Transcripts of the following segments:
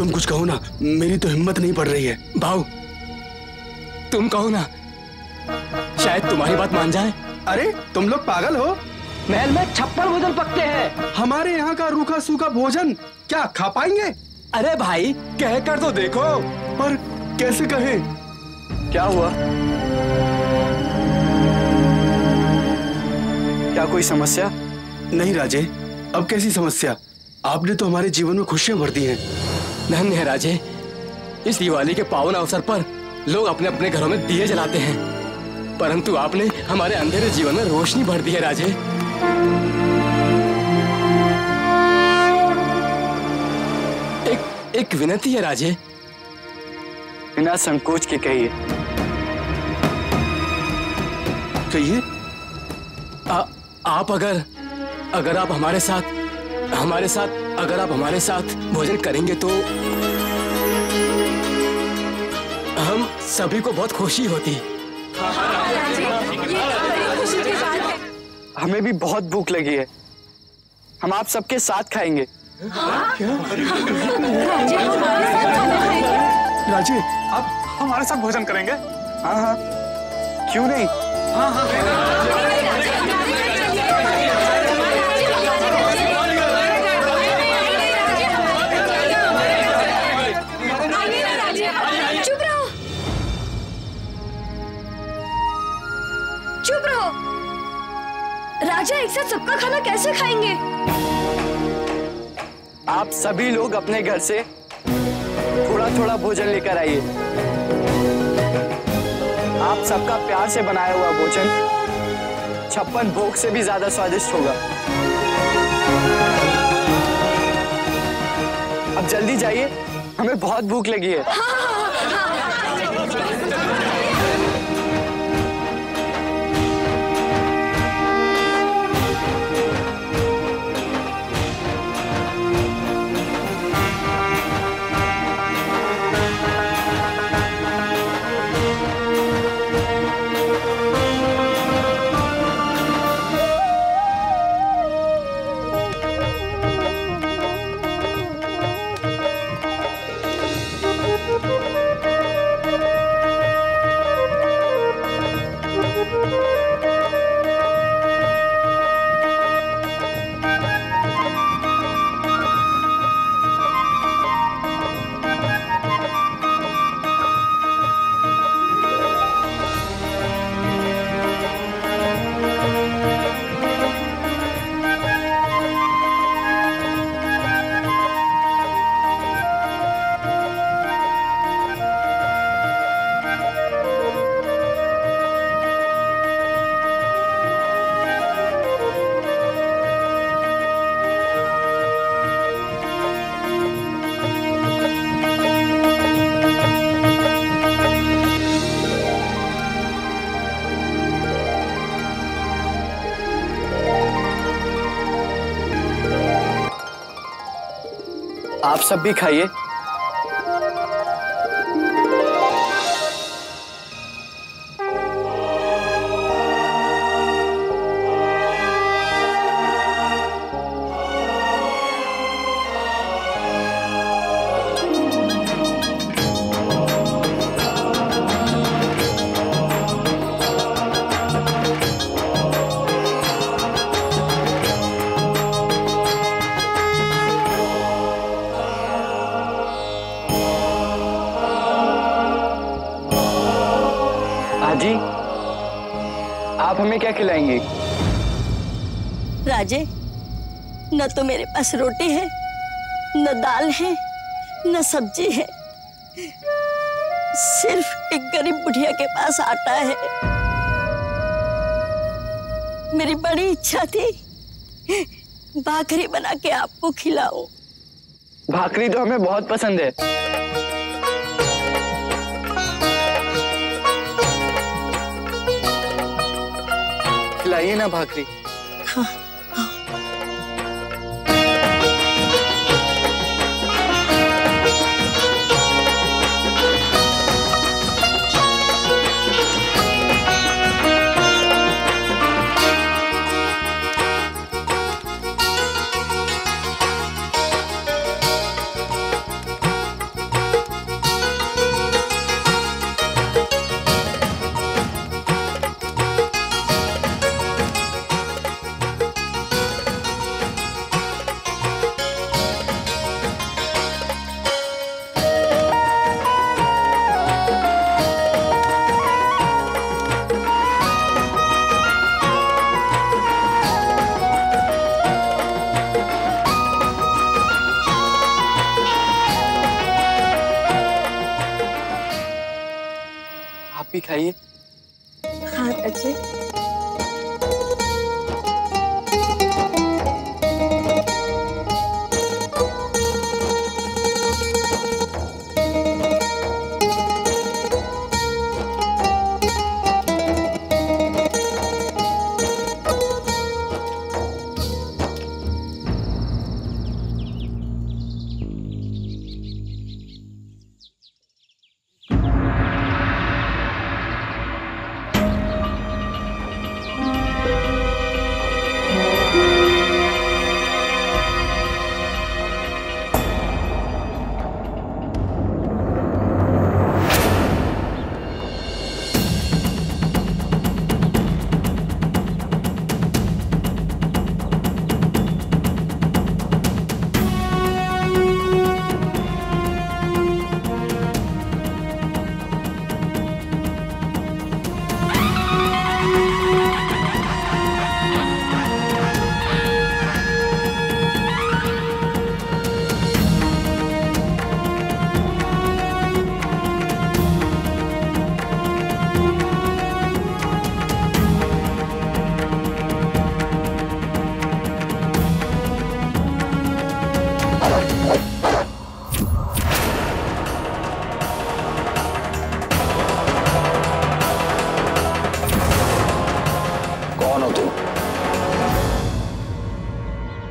तुम कुछ कहो ना, मेरी तो हिम्मत नहीं पड़ रही है। भाऊ तुम कहो ना, शायद तुम्हारी बात मान जाए। अरे तुम लोग पागल हो? महल में 56 भोजन पकते हैं। हमारे यहाँ का रूखा सूखा भोजन क्या खा पाएंगे? अरे भाई कह कर तो देखो। पर कैसे कहें? क्या हुआ? क्या कोई समस्या? नहीं राजे, अब कैसी समस्या? आपने तो हमारे जीवन में खुशियां भर दी हैं। धन्य है राजे, इस दिवाली के पावन अवसर पर लोग अपने अपने घरों में दिए जलाते हैं, परंतु आपने हमारे अंधेरे जीवन में रोशनी भर दी है राजे। एक विनती है राजे। बिना संकोच के कहिए। कहिए। आप अगर आप हमारे साथ अगर आप हमारे साथ भोजन करेंगे तो हम सभी को बहुत खुशी होती। हमें भी बहुत भूख लगी है, हम आप सबके साथ खाएंगे। क्या? राजे आप हमारे साथ भोजन करेंगे? हाँ हाँ, क्यों नहीं? हाँ हाँ। चुप रहो। राजा एक साथ सबका खाना कैसे खाएंगे? आप सभी लोग अपने घर से थोड़ा थोड़ा भोजन लेकर आइए। आप सबका प्यार से बनाया हुआ भोजन 56 भोग से भी ज्यादा स्वादिष्ट होगा। अब जल्दी जाइए, हमें बहुत भूख लगी है। आप सब भी खाइए। जी, आप हमें क्या खिलाएंगे? राजे, न तो मेरे पास रोटी है, न दाल है, न सब्जी है, सिर्फ एक गरीब बुढ़िया के पास आटा है। मेरी बड़ी इच्छा थी भाकरी बना के आपको खिलाऊं। भाकरी तो हमें बहुत पसंद है। खिलाइए ना भाकरी। हाँ, हाँ। खाइए। हाँ राजे।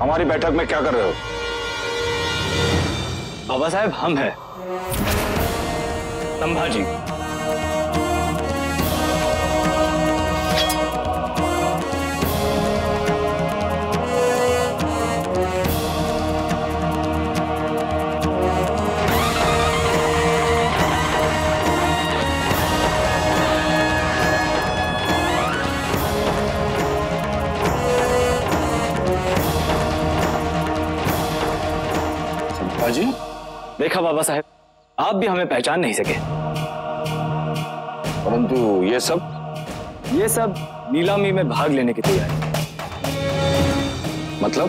हमारी बैठक में क्या कर रहे हो? बाबा साहब हम हैं संभाजी। जी देखा बाबा साहब, आप भी हमें पहचान नहीं सके। परंतु ये सब नीलामी में भाग लेने की तैयारी। मतलब?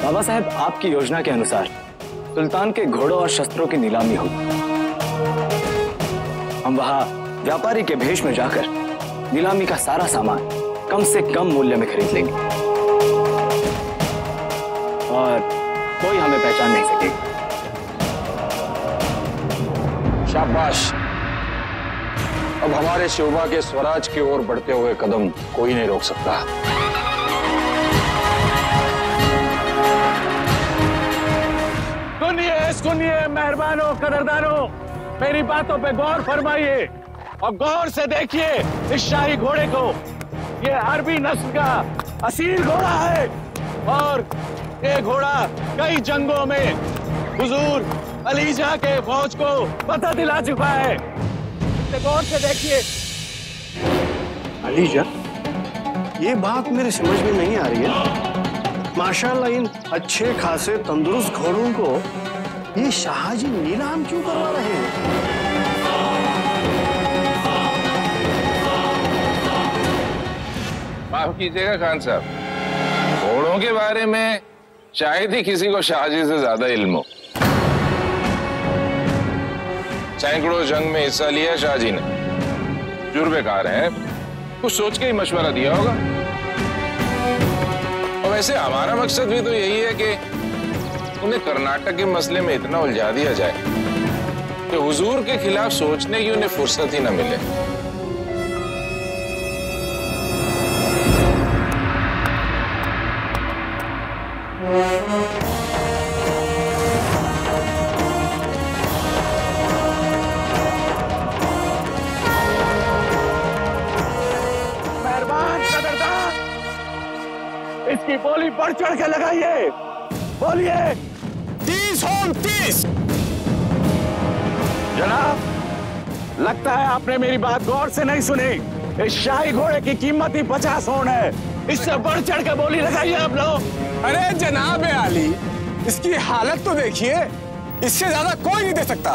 बाबा साहब आपकी योजना के अनुसार सुल्तान के घोड़ों और शस्त्रों की नीलामी होगी। हम वहां व्यापारी के भेष में जाकर नीलामी का सारा सामान कम से कम मूल्य में खरीद लेंगे और कोई हमें पहचान नहीं सकेगा। शाबाश। अब हमारे शिवबा के स्वराज की ओर बढ़ते हुए कदम कोई नहीं रोक सकता। सुनिए मेहरबानों कदरदानों, मेरी बातों पे गौर फरमाइए और गौर से देखिए इस शाही घोड़े को। ये अरबी नस्ल का असील घोड़ा है और ये घोड़ा कई जंगों में हुजूर अलीजा के फौज को पता दिला चुका है। गौर से देखिए। अलीजा, ये बात मेरे समझ में नहीं आ रही है। माशाल्लाह इन अच्छे खासे तंदुरुस्त घोड़ों को ये शाहजी नीलाम क्यों करवा रहे हैं? माफ कीजिएगा खान साहब, घोड़ों के बारे में शायद ही किसी को शाहजी से ज्यादा इल्म हो। सैकड़ों जंग में हिस्सा लिया शाहजी ने, जुर्बेकार है, कुछ सोच के ही मशवरा दिया होगा। और वैसे हमारा मकसद भी तो यही है कि उन्हें कर्नाटक के मसले में इतना उलझा दिया जाए कि हुजूर के खिलाफ सोचने की उन्हें फुर्सत ही न मिले। मेहरबान कदरदान, इसकी बोली बढ़ चढ़ के लगाइए। बोलिए 30 हों 30। जनाब, लगता है आपने मेरी बात गौर से नहीं सुनी। इस शाही घोड़े की कीमत ही 50 हों है। इससे बढ़ चढ़ के बोली लगाइए आप लोग। अरे जनाब आली, इसकी हालत तो देखिए, इससे ज्यादा कोई नहीं दे सकता।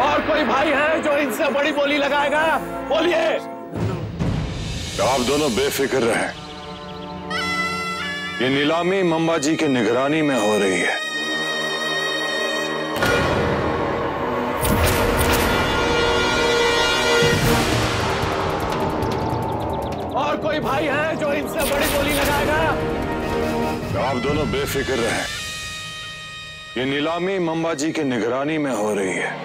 और कोई भाई है जो इनसे बड़ी बोली लगाएगा? बोलिए। आप दोनों बेफिक्र रहें, ये नीलामी मंबा जी की निगरानी में हो रही है। कोई भाई है जो इनसे बड़ी बोली लगाएगा? आप दोनों बेफिक्र रहें। ये नीलामी मम्मा जी की निगरानी में हो रही है।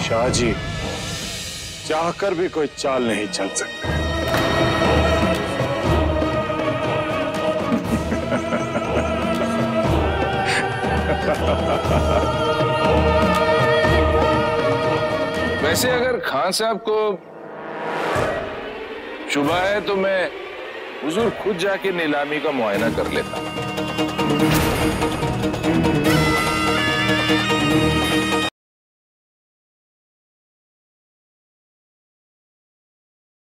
शाहजी, चाहकर भी कोई चाल नहीं चल सकती। वैसे अगर खान साहब को शुबा है तो मैं हुजूर खुद जाके नीलामी का मुआयना कर लेता हूं।